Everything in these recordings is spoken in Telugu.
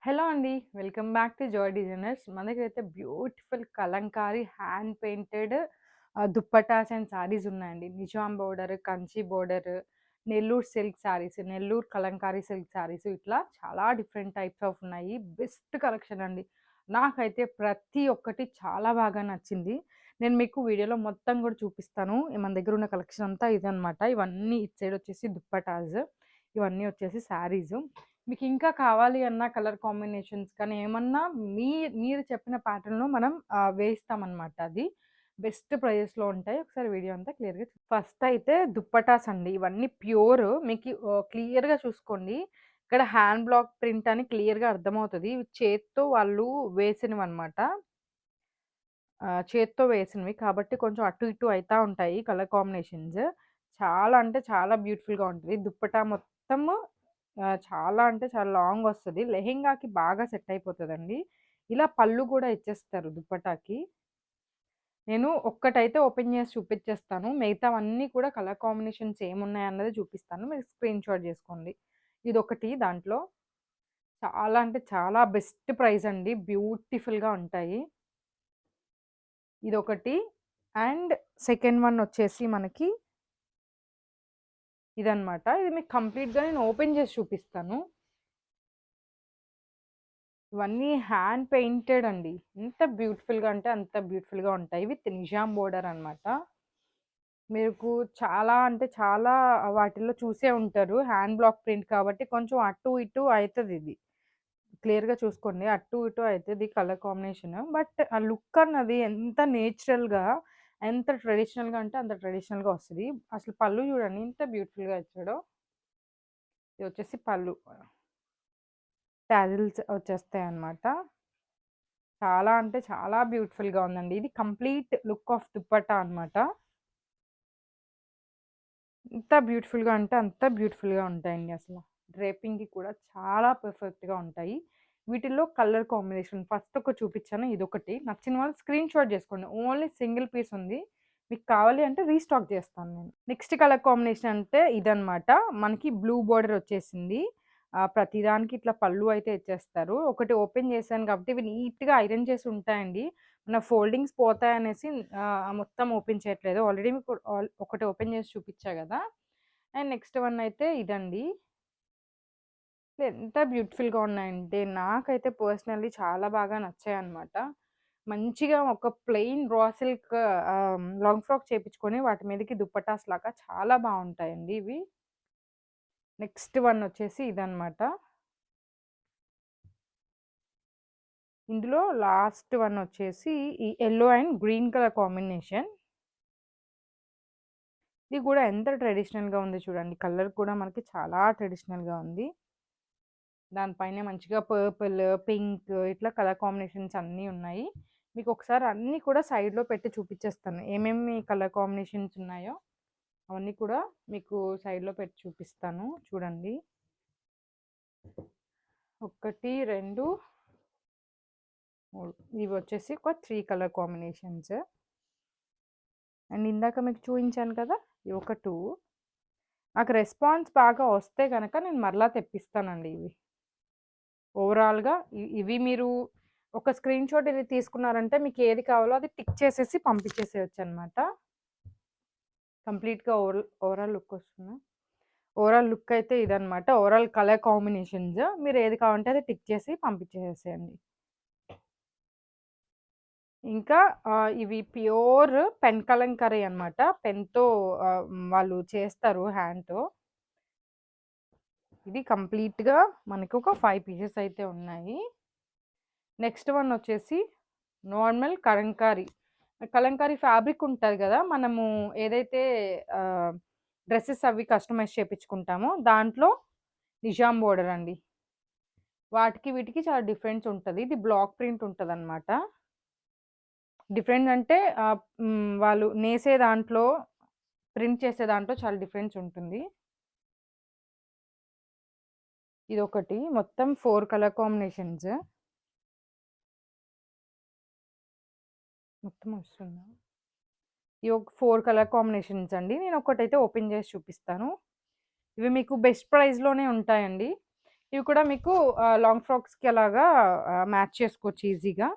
హలో అండి. Welcome back to Joy Designers. మన దగ్గరైతే beautiful kalamkari hand painted dupattas and saris ఉన్నాయండి. Nizam border, Kanchi border, Nellore silk saris, Nellore kalamkari silk saris ఇట్లా చాలా డిఫరెంట్ టైప్స్ ఆఫ్ ఉన్నాయి. బెస్ట్ కలెక్షన్ అండి. నాకైతే ప్రతి ఒక్కటి చాలా బాగా నచ్చింది. నేను మీకు వీడియోలో మొత్తం కూడా చూపిస్తాను. మన దగ్గర ఉన్న కలెక్షన్ అంతా ఇదనమాట. ఇవన్నీ ఇటు సైడ్ వచ్చేసి దుప్పటాస్, ఇవన్నీ వచ్చేసి శారీస్. మీకు ఇంకా కావాలి అన్న కలర్ కాంబినేషన్స్ కానీ ఏమన్నా మీరు చెప్పిన ప్యాటర్న్‌లో మనం వేయిస్తామనమాట అది. బెస్ట్ ప్రైజెస్‌లో ఉంటాయి. ఒకసారి వీడియో అంతా క్లియర్‌గా ఫస్ట్ అయితే దుప్పటాస్ అండి. ఇవన్నీ ప్యూర్ మీకు క్లియర్‌గా చూసుకోండి. ఇక్కడ హ్యాండ్ బ్లాక్ ప్రింట్ అని క్లియర్‌గా అర్థమవుతది. ఇవి చేత్తో వాళ్ళు వేసినవనమాట. చేత్తో వేసినవి కాబట్టి కొంచెం అటు ఇటు అయితా ఉంటాయి కలర్ కాంబినేషన్స్. చాలా అంటే చాలా బ్యూటిఫుల్‌గా ఉంటది. దుప్పటా మొత్తము చాలా అంటే చాలా లాంగ్ వస్తది. లెహెంగాకి బాగా సెట్ అయిపోతదండి. ఇలా పళ్ళు గూడా ఇచ్చేస్తారు దుప్పటాకి. నేను ఒక్కటైతే ఓపెన్ చేసి చూపిచ్చేస్తాను. మిగతావన్నీ కూడా కలర్ కాంబినేషన్స్ ఏమున్నాయన్నది చూపిస్తాను. మీరు స్క్రీన్ షాట్ జేసుకోండి. ఇదొకటి దాంట్లో. చాలా అంటే చాలా బెస్ట్ ప్రైస్ అండి. బ్యూటిఫుల్‌గా ఉంటాయి. ఇదొకటి. అండ్ సెకండ్ వన్ వచ్చేసి మనకి ఇదనమాట. ఇది మీకు కంప్లీట్‌గా నేను ఓపెన్ చేసి చూపిస్తాను. ఇవన్నీ హ్యాండ్ పెయింటెడ్ అండి. ఎంత బ్యూటిఫుల్‌గా అంటే అంత బ్యూటిఫుల్‌గా ఉంటాయి. విత్ నిజాం బోర్డర్ అనమాట. మీకు చాలా అంటే చాలా వాటిల్లో చూసే ఉంటారు. హ్యాండ్ బ్లాక్ ప్రింట్ కాబట్టి కొంచెం అటు ఇటు అయితదిది. క్లియర్‌గా చూసుకోండి. అటు ఇటు అయితది కలర్ కాంబినేషన్. బట్ ఆ లుక్ అన్నది ఎంత నేచురల్‌గా, ఎంత ట్రెడిషనల్‌గా అంటే అంత ట్రెడిషనల్‌గా వస్తది. అసలు పళ్ళు చూడండి ఎంత బ్యూటిఫుల్‌గా ఇచ్చాడో. ఇది వచ్చేసి పళ్ళు. టాజిల్స్ వచ్చేస్తాయన్నమాట. చాలా అంటే చాలా బ్యూటిఫుల్‌గా ఉందండి. ఇది కంప్లీట్ లుక్ ఆఫ్ దుప్పట్టా అన్నమాట. ఎంత బ్యూటిఫుల్‌గా అంటే అంత బ్యూటిఫుల్‌గా ఉంటాయండి అసల. డ్రేపింగ్‌కి కూడా చాలా పర్ఫెక్ట్‌గా ఉంటాయి. వీటిల్లో కలర్ కాంబినేషన్ ఫస్ట్ ఒకటి చూపించాను ఇదొకటి. నచ్చిన వాళ్ళు స్క్రీన్ షాట్ చేసుకోండి. ఓన్లీ సింగిల్ పీస్ ఉంది. మీకు కావాలి అంటే రీస్టాక్ చేస్తాను నేను. నెక్స్ట్ కలర్ కాంబినేషన్ అంటే ఇదనమాట. మనకి బ్లూ బోర్డర్ వచ్చేసింది. ప్రతిదానికి ఇట్లా పళ్ళు అయితే ఇచ్చేస్తారు. ఒకటి ఓపెన్ చేశాను కాబట్టి ఇవి నీట్‌గా ఐరన్ చేసి ఉంటాయండి. మన ఫోల్డింగ్స్ పోతాయనేసి మొత్తం ఓపెన్ చేయట్లేదు. ఆల్రెడీ మీకు ఒకటి ఓపెన్ చేసి చూపిచ్చా గదా! అండ్ నెక్స్ట్ వన్ అయితే ఇదండి. ఎంత బ్యూటిఫుల్‌గా ఉన్నాయంటే నాకైతే పర్సనల్లీ చాలా బాగా నచ్చాయన్నమాట. మంచిగా ఒక plain raw silk long frock చేపించుకొని వాటి మీదకి దుప్పటాస్ లాగా చాలా బావుంటాయండి ఇవి. నెక్స్ట్ వన్ వచ్చేసి ఇదన్నమాట. ఇందులో లాస్ట్ వన్ వచ్చేసి ఈ yellow and green colour combination. ఇది కూడా ఎంత ట్రెడిషనల్‌గా ఉంది చూడండి. కలర్ కూడా మనకి చాలా ట్రెడిషనల్‌గా ఉంది. దానిపైన మంచిగా పర్పుల్, పింక్ ఇట్లా కలర్ కాంబినేషన్స్ అన్నీ ఉన్నాయి. మీకు ఒకసారి అన్నీ కూడా సైడ్‌లో పెట్టి చూపిచ్చేస్తాను. ఏమేమి కలర్ కాంబినేషన్స్ ఉన్నాయో అవన్నీ కూడా మీకు సైడ్‌లో పెట్టి చూపిస్తాను. చూడండి. 1, 2, 3 ఇవి వచ్చేసి ఒక 3 కలర్ కాంబినేషన్స్. అండ్ ఇందాక మీకు చూయించాను కదా! ఇవి ఒక 2. నాకు రెస్పాన్స్ బాగా వస్తే గనక నేను మరలా తెప్పిస్తానండి ఇవి. ఓవరాల్‌గా ఇవి మీరు ఒక స్క్రీన్ షాట్ ఇది తీసుకున్నారంటే మీకు ఏది కావాలో అది టిక్ చేసేసి పంపించేసేయొచ్చనమాట. కంప్లీట్‌గా ఓవరాల్ లుక్ వస్తుందా? ఓవరాల్ లుక్ అయితే ఇదనమాట. ఓవరాల్ కలర్ కాంబినేషన్స్ మీరు ఏది కావాలంటే అది టిక్ చేసి పంపించేసేయండి. ఇంకా ఇవి ప్యూర్ పెన్ కలంకారీ అనమాట. పెన్‌తో వాళ్ళు చేస్తారు హ్యాండ్‌తో. ఇది కంప్లీట్‌గా మనకొక 5 పీసెస్ అయితే ఉన్నాయి. నెక్స్ట్ వన్ వచ్చేసి నార్మల్ కలంకారీ. కలంకారీ ఫ్యాబ్రిక్ ఉంటది గదా! మనము ఏదైతే డ్రెసెస్ అవి కస్టమైజ్ చేపించుకుంటామో దాంట్లో నిజాం బోర్డర్ అండి. వాటికి వీటికి చాలా డిఫరెన్స్ ఉంటది. ఇది బ్లాక్ ప్రింట్ ఉంటదనమాట. డిఫరెంట్ అంటే వాళ్ళు నేసే దాంట్లో, ప్రింట్ చేసే దాంట్లో చాలా డిఫరెన్స్ ఉంటుంది. ఇదొకటి. మొత్తం 4 కలర్ కాంబినేషన్స్. మొత్తం వస్తుందా? ఇవి ఒక 4 కలర్ కాంబినేషన్స్ అండి. నేను ఒకటైతే ఓపెన్ చేసి చూపిస్తాను. ఇవి మీకు బెస్ట్ ప్రైస్‌లోనే ఉంటాయండి. ఇవి కూడా మీకు లాంగ్ ఫ్రాక్స్‌కి అలాగా మ్యాచ్ చేసుకోవచ్చు ఈజీగా.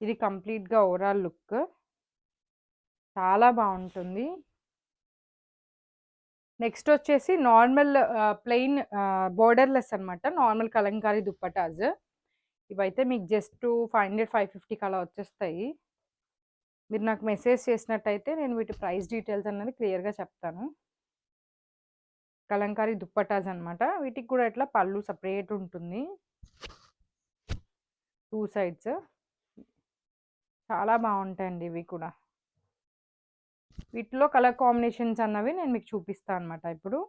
ఇది కంప్లీట్‌గా ఓవరాల్ లుక్. చాలా బావుంటుంది. నెక్స్ట్ వచ్చేసి నార్మల్ ప్లెయిన్ బోర్డర్‌లెస్ అనమాట. నార్మల్ కలంకారీ దుప్పటాస్. ఇవైతే మీకు జస్ట్ 500, 550కి అలా వచ్చేస్తాయి. మీరు నాకు మెసేజ్ చేసినట్టయితే నేను వీటి ప్రైస్ డీటెయిల్స్ అన్నది క్లియర్‌గా చెప్తాను. కలంకారీ దుప్పటాస్ అనమాట. వీటికి కూడా ఇట్లా పళ్ళు సెపరేట్ ఉంటుంది. 2 సైడ్స్. చాలా బావుంటాయండి ఇవి కూడా. వీటిలో కలర్ కాంబినేషన్స్ అన్నవి నేను మీకు చూపిస్తాను అనమాట ఇప్పుడు.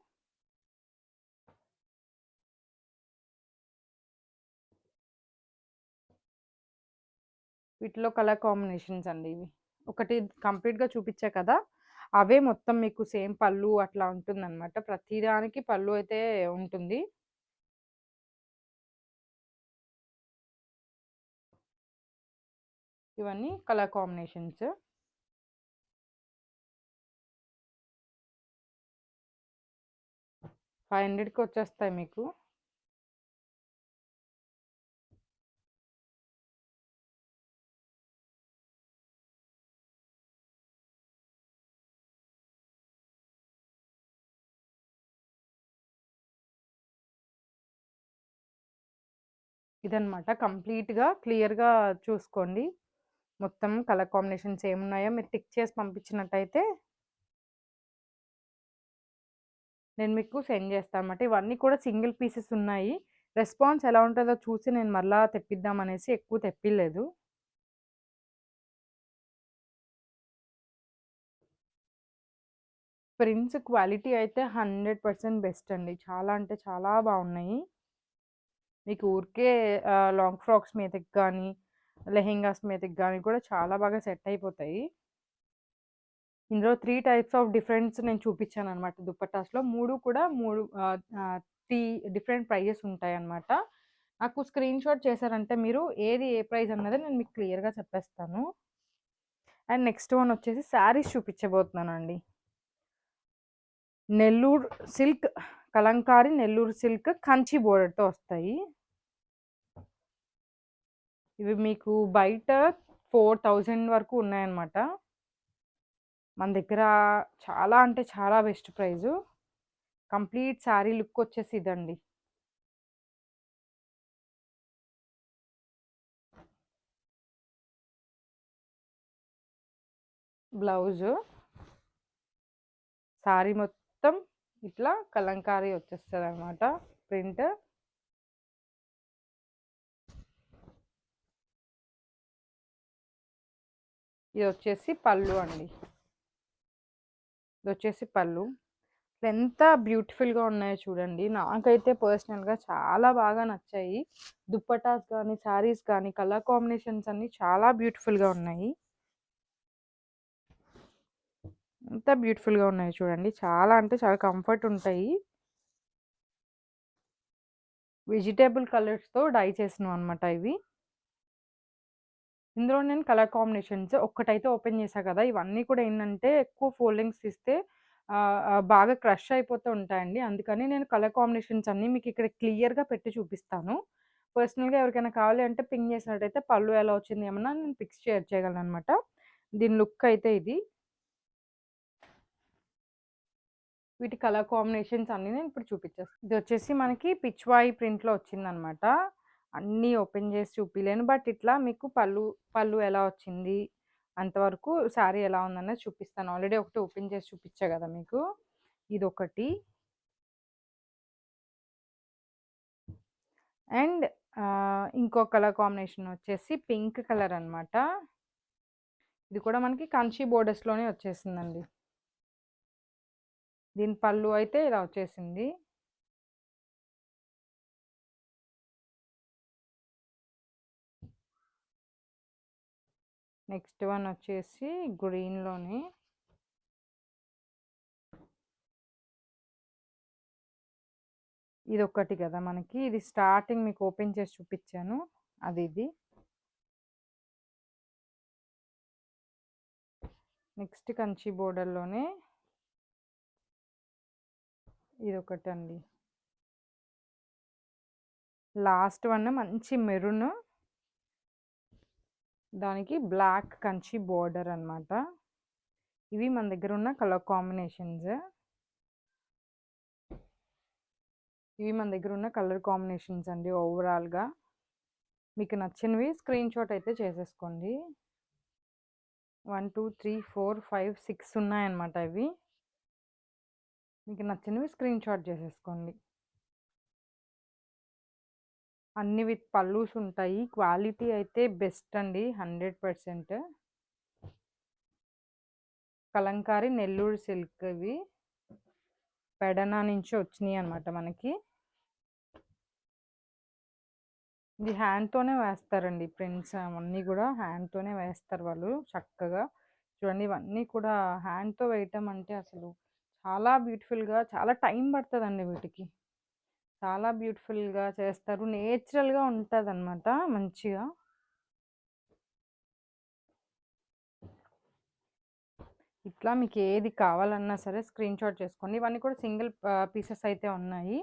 వీటిలో కలర్ కాంబినేషన్స్ అండి ఇవి. ఒకటి కంప్లీట్‌గా చూపిచ్చా కదా! అవే మొత్తం మీకు సేమ్ పళ్ళు అట్లా ఉంటుందనమాట. ప్రతి దానికి పళ్ళు అయితే ఉంటుంది. ఇవన్నీ కలర్ కాంబినేషన్స్. 500కి వచ్చేస్తాయి మీకు. ఇదనమాట కంప్లీట్‌గా క్లియర్‌గా చూసుకోండి. మొత్తం కలర్ కాంబినేషన్స్ ఏమున్నాయో మీరు టిక్ చేసి పంపించినట్టయితే నేను మీకు సెండ్ చేస్తానన్నమాట. ఇవన్నీ కూడా సింగిల్ పీసెస్ ఉన్నాయి. రెస్పాన్స్ ఎలా ఉంటదో చూసి నేను మరలా తెప్పిద్దామనేసి ఎక్కువ తెప్పియలేదు. ప్రింట్స్ క్వాలిటీ అయితే 100% బెస్ట్ అండి. చాలా అంటే చాలా బాగున్నాయి. మీకు ఊరికే లాంగ్ ఫ్రాక్స్ మీదకి గానీ, లెహెంగాస్ మీదకి గానీ కూడా చాలా బాగా సెట్ అయిపోతాయి. ఇందులో 3 టైప్స్ ఆఫ్ డిఫరెంట్స్ నేను చూపించాననమాట దుపట్టాస్‌లో. 3 కూడా 3 3 డిఫరెంట్ ప్రైజెస్ ఉంటాయన్నమాట. నాకు స్క్రీన్‌షాట్ చేశారంటే మీరు ఏది ఏ ప్రైస్ అన్నది నేను మీకు క్లియర్‌గా చెప్పేస్తాను. అండ్ నెక్స్ట్ వన్ వచ్చేసి శారీస్ చూపించబోతున్నానండి. నెల్లూరు సిల్క్ కలంకారీ, నెల్లూరు సిల్క్ కంచి బోర్డర్‌తో వస్తాయి. ఇవి మీకు బయట 4000 వరకు ఉన్నాయన్నమాట. మన దగ్గర చాలా అంటే చాలా best price. Complete sari look వచ్చేసి ఇదండి. బ్లౌజు. శారీ మొత్తం ఇట్లా కలంకారీ వచ్చేస్తదనమాట ప్రింట్. ఇదొచ్చేసి పళ్ళు అండి. ఇదొచ్చేసి పళ్ళు. ఎంత బ్యూటిఫుల్‌గా ఉన్నాయో చూడండి. నాకైతే పర్సనల్‌గా చాలా బాగా నచ్చాయి. దుప్పటాస్ కానీ, శారీస్ కానీ, కలర్ కాంబినేషన్స్ అన్నీ చాలా బ్యూటిఫుల్‌గా ఉన్నాయి. ఎంత బ్యూటిఫుల్‌గా ఉన్నాయో చూడండి. చాలా అంటే చాలా కంఫర్ట్ ఉంటాయి. వెజిటబుల్ కలర్స్‌తో డై చేసినవన్నమాట ఇవి. ఇందులో నేను కలర్ కాంబినేషన్స్ ఒక్కటైతే ఓపెన్ చేశా కదా! ఇవన్నీ కూడా ఏంటంటే ఎక్కువ ఫోల్డింగ్స్ తీస్తే బాగా క్రష్ అయిపోతూ ఉంటాయండి. అందుకని నేను కలర్ కాంబినేషన్స్ అన్నీ మీకు ఇక్కడ క్లియర్‌గా పెట్టి చూపిస్తాను. పర్సనల్‌గా ఎవరికైనా కావాలి అంటే పింగ్ చేసినట్టయితే పళ్ళు ఎలా వచ్చింది ఏమన్నా నేను పిక్స్ షేర్ చేయగలననమాట. దీని లుక్ అయితే ఇది. వీటి కలర్ కాంబినేషన్స్ అన్నీ నేను ఇప్పుడు చూపిచ్చేస్తాను. ఇదొచ్చేసి మనకి పిచ్‌వాయి ప్రింట్‌లో వచ్చిందనమాట. అన్నీ ఓపెన్ చేసి చూపియలేను. బట్ ఇట్లా మీకు పళ్ళు పళ్ళు ఎలా వచ్చింది, అంతవరకు శారీ ఎలా ఉందన్నది చూపిస్తాను. ఆల్రెడీ ఒకటి ఓపెన్ చేసి చూపిచ్చా గదా మీకు. ఇదొకటి. అండ్ ఇంకో కలర్ కాంబినేషన్ వచ్చేసి పింక్ కలర్ అనమాట. ఇది కూడా మనకి కంచి బోర్డర్స్‌లోనే వచ్చేసిందండి. దీని పళ్ళు అయితే ఇలా వచ్చేసింది. నెక్స్ట్ వన్ వచ్చేసి గ్రీన్‌లోనే. ఇదొక్కటి కదా మనకి. ఇది స్టార్టింగ్ మీకు ఓపెన్ చేసి చూపిచ్చాను. అది ఇది. నెక్స్ట్ కంచి బోర్డర్‌లోనే ఇదొకటండి. లాస్ట్ వన్ మంచి మెరూన్, దానికి బ్లాక్ కంచి బోర్డర్ అనమాట. ఇవి మన దగ్గర ఉన్న కలర్ కాంబినేషన్స్. ఇవి మన దగ్గర ఉన్న కలర్ కాంబినేషన్స్ అండి. ఓవరాల్గా మీకు నచ్చినవి స్క్రీన్ షాట్ అయితే చేసేసుకోండి. 1 2 3 4 5 6 ఉన్నాయన్నమాట. ఇవి మీకు నచ్చినవి స్క్రీన్ షాట్ చేసేసుకోండి. అన్ని విత్ పల్లూస్ ఉంటాయి. క్వాలిటీ అయితే బెస్ట్ అండి, 100%. కలంకారీ నెల్లూరు సిల్క్, ఇవి పెడనా నుంచి వచ్చినాయి అనమాట మనకి. ఇది హ్యాండ్తోనే వేస్తారండి ప్రింట్స్ అవన్నీ కూడా హ్యాండ్తోనే వేస్తారు వాళ్ళు చక్కగా. చూడండి ఇవన్నీ కూడా హ్యాండ్తో వేయటం అంటే అసలు చాలా బ్యూటిఫుల్గా, చాలా టైం పడుతుందండి వీటికి. చాలా బ్యూటిఫుల్గా చేస్తారు, నేచురల్గా ఉంటుంది అనమాట మంచిగా. ఇట్లా మీకు ఏది కావాలన్నా సరే స్క్రీన్ షాట్ చేసుకోండి. ఇవన్నీ కూడా సింగిల్ పీసెస్ అయితే ఉన్నాయి.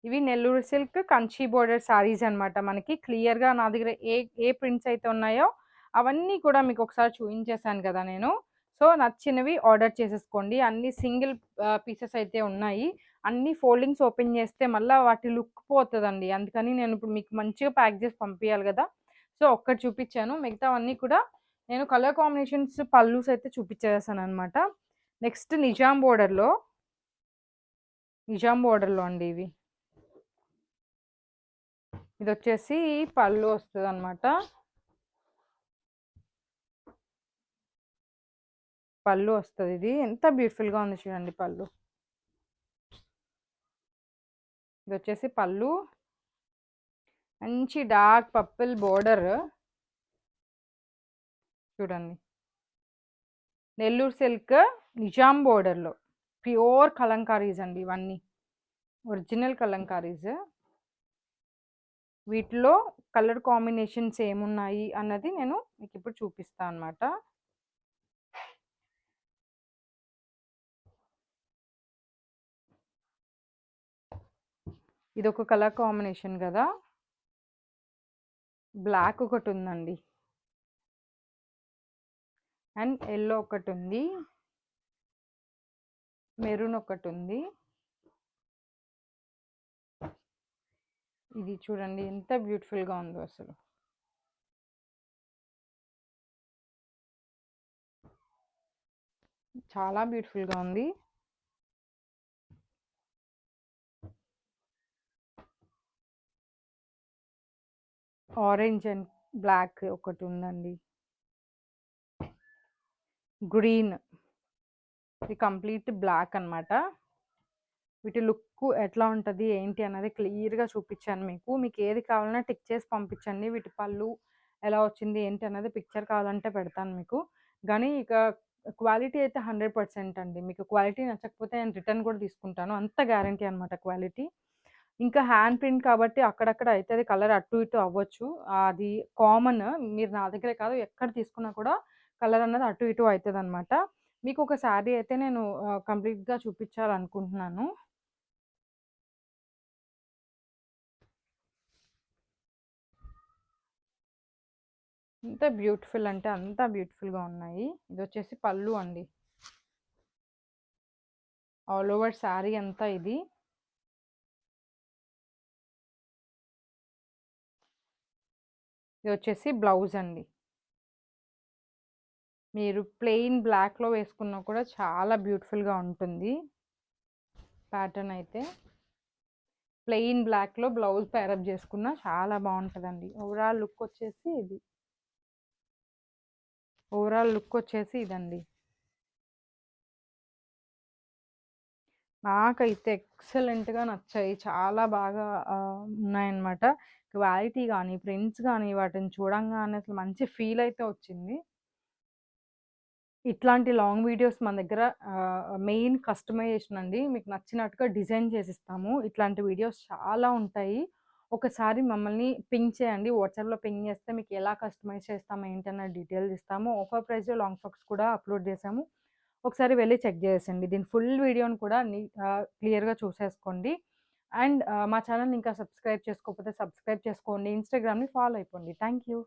ఇవి నెల్లూరు సిల్క్ కంచి బోర్డర్ సారీస్ అనమాట. మనకి క్లియర్గా నా దగ్గర ఏ ఏ ప్రింట్స్ అయితే ఉన్నాయో అవన్నీ కూడా మీకు ఒకసారి చూపించేశాను కదా నేను. సో నచ్చినవి ఆర్డర్ చేసేసుకోండి. అన్ని సింగిల్ పీసెస్ అయితే ఉన్నాయి. అన్ని ఫోల్డింగ్స్ ఓపెన్ చేస్తే మళ్ళీ వాటి లుక్ పోతుందండి. అందుకని నేను ఇప్పుడు మీకు మంచిగా ప్యాక్ చేసి పంపించాలి కదా, సో ఒక్కటి చూపించాను. మిగతావన్నీ కూడా నేను కలర్ కాంబినేషన్స్ పల్లూస్ అయితే చూపించేసాను అనమాట. నెక్స్ట్ నిజాం బోర్డర్లో అండి ఇవి. ఇది వచ్చేసి పళ్ళు వస్తుంది అనమాట. పళ్ళు వస్తుంది. ఇది ఎంత బ్యూటిఫుల్గా ఉంది చూడండి పళ్ళు. ఇది వచ్చేసి పళ్ళు, మంచి డార్క్ పర్పుల్ బోర్డర్ చూడండి. నెల్లూరు సిల్క్ నిజాం బోర్డర్లో ప్యూర్ కలంకారీస్ అండి. ఇవన్నీ ఒరిజినల్ కలంకారీస్. వీటిలో కలర్ కాంబినేషన్స్ ఏమున్నాయి అన్నది నేను మీకు ఇప్పుడు చూపిస్తాను అనమాట. ఇది ఒక కలర్ కాంబినేషన్ కదా, బ్లాక్ ఒకటి ఉందండి, అండ్ ఎల్లో ఒకటి ఉంది, మెరూన్ ఒకటి ఉంది. ఇది చూడండి ఎంత బ్యూటిఫుల్గా ఉందో అసలు. చాలా బ్యూటిఫుల్గా ఉంది. ఆరెంజ్ అండ్ బ్లాక్ ఒకటి ఉందండి, గ్రీన్, ఇది కంప్లీట్ బ్లాక్ అనమాట. వీటి లుక్ ఎట్లా ఉంటుంది ఏంటి అన్నది క్లియర్గా చూపించాను మీకు. మీకు ఏది కావాలన్నా టిక్ చేసి పంపించండి. వీటి పళ్ళు ఎలా వచ్చింది ఏంటి అన్నది పిక్చర్ కావాలంటే పెడతాను మీకు. కానీ ఇక క్వాలిటీ అయితే 100% అండి. మీకు క్వాలిటీ నచ్చకపోతే నేను రిటర్న్ కూడా తీసుకుంటాను, అంత గ్యారంటీ అనమాట క్వాలిటీ. ఇంకా హ్యాండ్ ప్రింట్ కాబట్టి అక్కడక్కడ అయితే అది కలర్ అటు ఇటు అవ్వచ్చు, అది కామన్. మీరు నా దగ్గరే కాదు ఎక్కడ తీసుకున్నా కూడా కలర్ అన్నది అటు ఇటు అవుతుంది అనమాట. మీకు ఒక శారీ అయితే నేను కంప్లీట్గా చూపించాలనుకుంటున్నాను. ఎంత బ్యూటిఫుల్ అంటే అంత బ్యూటిఫుల్గా ఉన్నాయి. ఇది వచ్చేసి పళ్ళు అండి, ఆల్ ఓవర్ శారీ అంతా ఇది. ఇది వచ్చేసి బ్లౌజ్ అండి. మీరు ప్లెయిన్ బ్లాక్లో వేసుకున్నా కూడా చాలా బ్యూటిఫుల్గా ఉంటుంది ప్యాటర్న్ అయితే. ప్లెయిన్ బ్లాక్లో బ్లౌజ్ పేరప్ చేసుకున్నా చాలా బాగుంటుందండి. ఓవరాల్ లుక్ వచ్చేసి ఇది. ఓవరాల్ లుక్ వచ్చేసి ఇదండి. నాకైతే ఎక్సలెంట్గా నచ్చాయి, చాలా బాగా ఉన్నాయన్నమాట. క్వాలిటీ కానీ ప్రింట్స్ కానీ వాటిని చూడంగానే అసలు మంచి ఫీల్ అయితే వచ్చింది. ఇట్లాంటి లాంగ్ వీడియోస్ మన దగ్గర మెయిన్ కస్టమైజేషన్ అండి. మీకు నచ్చినట్టుగా డిజైన్ చేసిస్తాము. ఇట్లాంటి వీడియోస్ చాలా ఉంటాయి. ఒకసారి మమ్మల్ని పింగ్ చేయండి, వాట్సాప్లో పింగ్ చేస్తే మీకు ఎలా కస్టమైజ్ చేస్తాము ఏంటన్న డీటెయిల్స్ ఇస్తాము. ఆఫర్ ప్రైస్లో లాంగ్ ఫ్రాక్స్ కూడా అప్లోడ్ చేసాము. ఒకసారి వెళ్లి చెక్ చేసేయండి. దీని ఫుల్ వీడియోని కూడా క్లియర్‌గా చూసేసుకోండి. అండ్ మా ఛానెల్‌ని ఇంకా సబ్స్క్రైబ్ చేసుకోకపోతే సబ్స్క్రైబ్ చేసుకోండి. ఇన్‌స్టాగ్రామ్‌ని ఫాలో అయిపోండి. Thank you.